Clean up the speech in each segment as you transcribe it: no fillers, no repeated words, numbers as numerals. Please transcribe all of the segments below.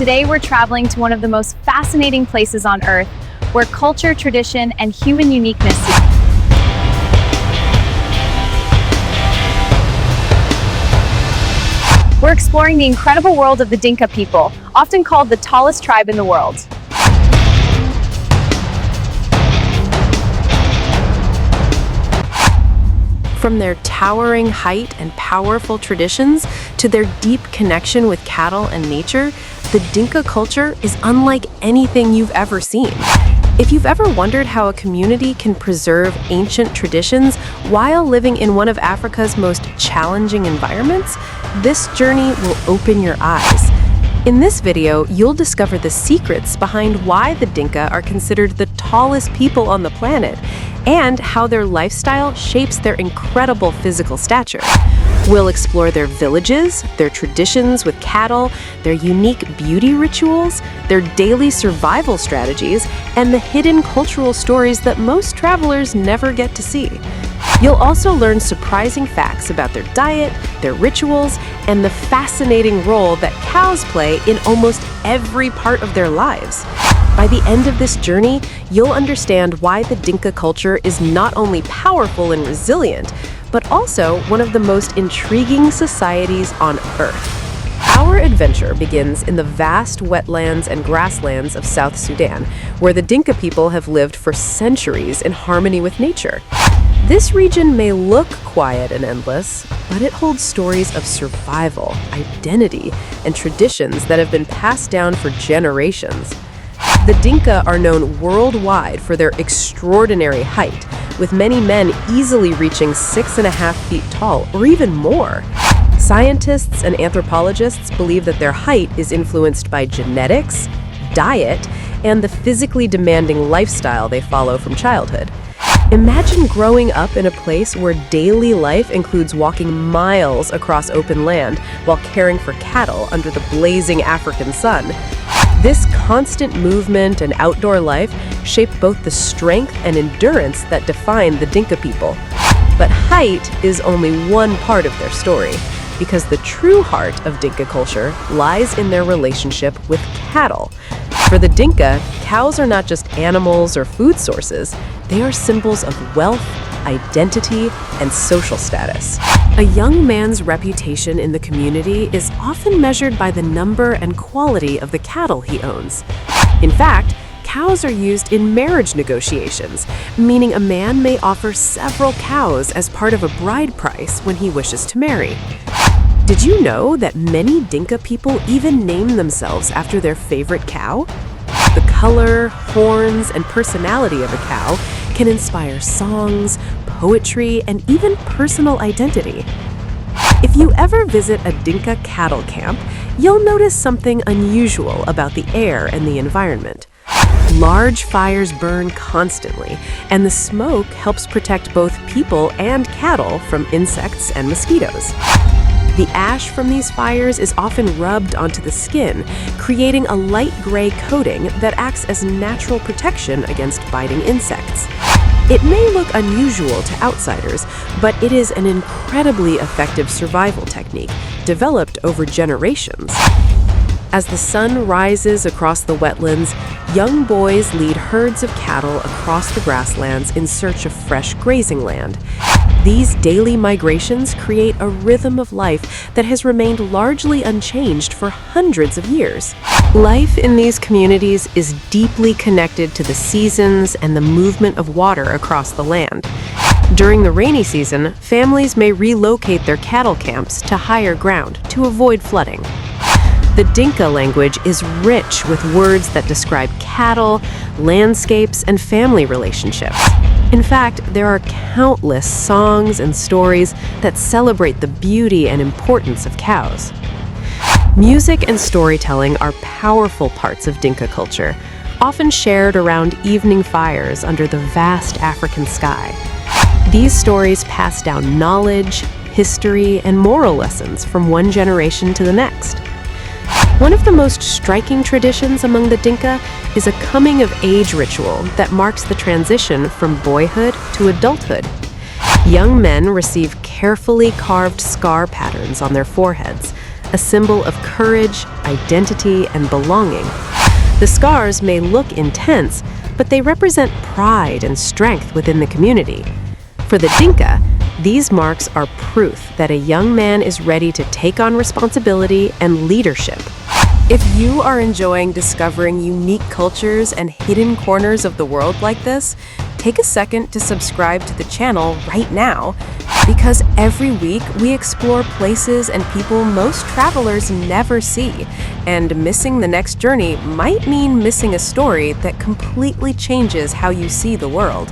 Today we're traveling to one of the most fascinating places on Earth, where culture, tradition, and human uniqueness. We're exploring the incredible world of the Dinka people, often called the tallest tribe in the world. From their towering height and powerful traditions to their deep connection with cattle and nature, the Dinka culture is unlike anything you've ever seen. If you've ever wondered how a community can preserve ancient traditions while living in one of Africa's most challenging environments, this journey will open your eyes. In this video, you'll discover the secrets behind why the Dinka are considered the tallest people on the planet and how their lifestyle shapes their incredible physical stature. We'll explore their villages, their traditions with cattle, their unique beauty rituals, their daily survival strategies, and the hidden cultural stories that most travelers never get to see. You'll also learn surprising facts about their diet, their rituals, and the fascinating role that cows play in almost every part of their lives. By the end of this journey, you'll understand why the Dinka culture is not only powerful and resilient, but also one of the most intriguing societies on Earth. Our adventure begins in the vast wetlands and grasslands of South Sudan, where the Dinka people have lived for centuries in harmony with nature. This region may look quiet and endless, but it holds stories of survival, identity, and traditions that have been passed down for generations. The Dinka are known worldwide for their extraordinary height, with many men easily reaching 6.5 feet tall or even more. Scientists and anthropologists believe that their height is influenced by genetics, diet, and the physically demanding lifestyle they follow from childhood. Imagine growing up in a place where daily life includes walking miles across open land while caring for cattle under the blazing African sun. This constant movement and outdoor life shape both the strength and endurance that define the Dinka people. But height is only one part of their story, because the true heart of Dinka culture lies in their relationship with cattle. For the Dinka, cows are not just animals or food sources, they are symbols of wealth, identity, and social status. A young man's reputation in the community is often measured by the number and quality of the cattle he owns. In fact, cows are used in marriage negotiations, meaning a man may offer several cows as part of a bride price when he wishes to marry. Did you know that many Dinka people even name themselves after their favorite cow? The color, horns, and personality of a cow can inspire songs, poetry, and even personal identity. If you ever visit a Dinka cattle camp, you'll notice something unusual about the air and the environment. Large fires burn constantly, and the smoke helps protect both people and cattle from insects and mosquitoes. The ash from these fires is often rubbed onto the skin, creating a light gray coating that acts as natural protection against biting insects. It may look unusual to outsiders, but it is an incredibly effective survival technique developed over generations. As the sun rises across the wetlands, young boys lead herds of cattle across the grasslands in search of fresh grazing land. These daily migrations create a rhythm of life that has remained largely unchanged for hundreds of years. Life in these communities is deeply connected to the seasons and the movement of water across the land. During the rainy season, families may relocate their cattle camps to higher ground to avoid flooding. The Dinka language is rich with words that describe cattle, landscapes, and family relationships. In fact, there are countless songs and stories that celebrate the beauty and importance of cows. Music and storytelling are powerful parts of Dinka culture, often shared around evening fires under the vast African sky. These stories pass down knowledge, history, and moral lessons from one generation to the next. One of the most striking traditions among the Dinka is a coming-of-age ritual that marks the transition from boyhood to adulthood. Young men receive carefully carved scar patterns on their foreheads, a symbol of courage, identity, and belonging. The scars may look intense, but they represent pride and strength within the community. For the Dinka, these marks are proof that a young man is ready to take on responsibility and leadership. If you are enjoying discovering unique cultures and hidden corners of the world like this, take a second to subscribe to the channel right now, because every week we explore places and people most travelers never see, and missing the next journey might mean missing a story that completely changes how you see the world.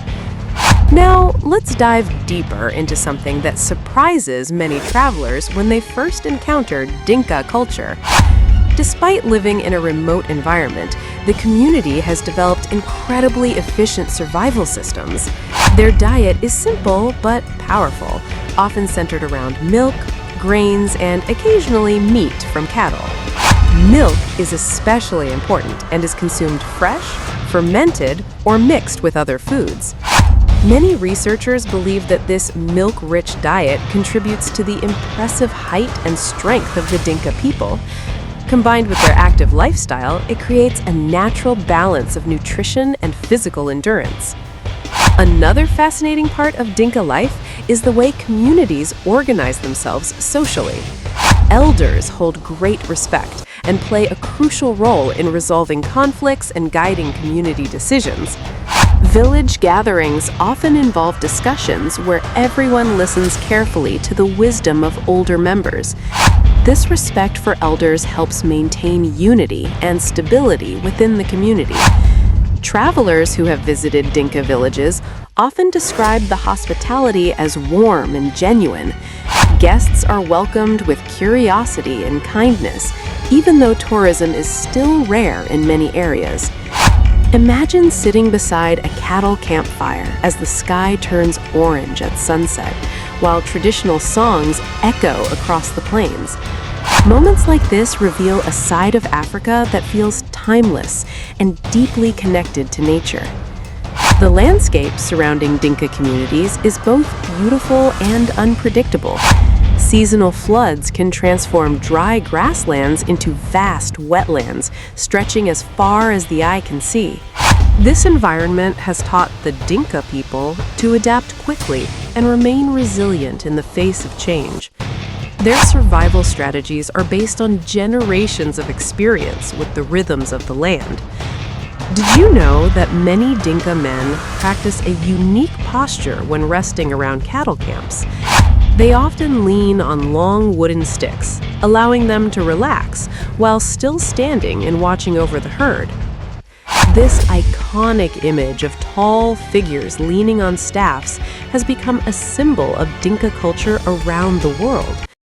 Now, let's dive deeper into something that surprises many travelers when they first encounter Dinka culture. Despite living in a remote environment, the community has developed incredibly efficient survival systems. Their diet is simple but powerful, often centered around milk, grains, and occasionally meat from cattle. Milk is especially important and is consumed fresh, fermented, or mixed with other foods. Many researchers believe that this milk-rich diet contributes to the impressive height and strength of the Dinka people. Combined with their active lifestyle, it creates a natural balance of nutrition and physical endurance. Another fascinating part of Dinka life is the way communities organize themselves socially. Elders hold great respect and play a crucial role in resolving conflicts and guiding community decisions. Village gatherings often involve discussions where everyone listens carefully to the wisdom of older members. This respect for elders helps maintain unity and stability within the community. Travelers who have visited Dinka villages often describe the hospitality as warm and genuine. Guests are welcomed with curiosity and kindness, even though tourism is still rare in many areas. Imagine sitting beside a cattle campfire as the sky turns orange at sunset, while traditional songs echo across the plains. Moments like this reveal a side of Africa that feels timeless and deeply connected to nature. The landscape surrounding Dinka communities is both beautiful and unpredictable. Seasonal floods can transform dry grasslands into vast wetlands, stretching as far as the eye can see. This environment has taught the Dinka people to adapt quickly and remain resilient in the face of change. Their survival strategies are based on generations of experience with the rhythms of the land. Did you know that many Dinka men practice a unique posture when resting around cattle camps? They often lean on long wooden sticks, allowing them to relax while still standing and watching over the herd. This iconic image of tall figures leaning on staffs has become a symbol of Dinka culture around the world.